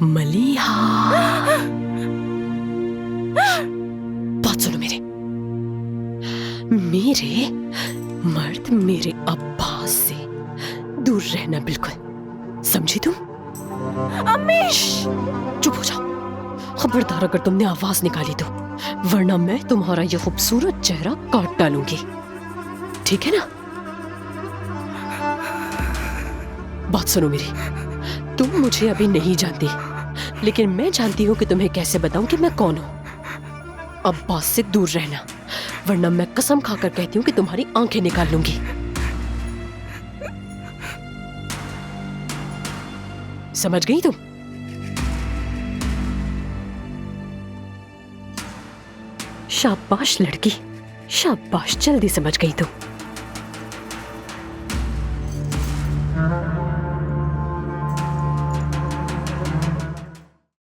मलीहा, बात सुनो मेरे मर्द मेरे अब्बास से दूर रहना, बिल्कुल समझी तुम? अम्मी! चुप हो जाओ। खबरदार अगर तुमने आवाज निकाली तो, वरना मैं तुम्हारा यह खूबसूरत चेहरा काट डालूंगी, ठीक है ना? बात सुनो मेरी, तुम मुझे अभी नहीं जानती, लेकिन मैं जानती हूँ कि तुम्हें कैसे बताऊं कि मैं कौन हूं। अब्बास से दूर रहना, वरना मैं कसम खाकर कहती हूँ कि तुम्हारी आंखें निकाल लूंगी। समझ गई तुम? शाबाश लड़की, शाबाश, जल्दी समझ गई तुम।